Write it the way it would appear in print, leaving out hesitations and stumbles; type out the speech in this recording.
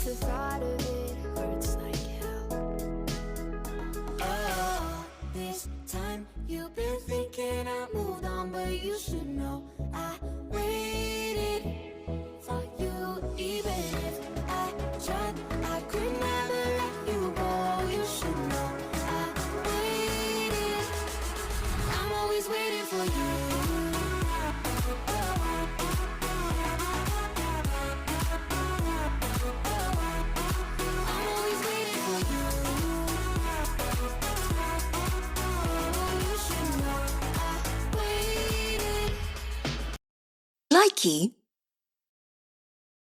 Just the thought of it hurts like hell. Oh, this time you've been thinking I moved on, but you should know I waited for you. Even if I tried, I could never let you go. You should know I waited. I'm always waiting for you. I'm always waiting for you. Oh, you should know I waited. Likey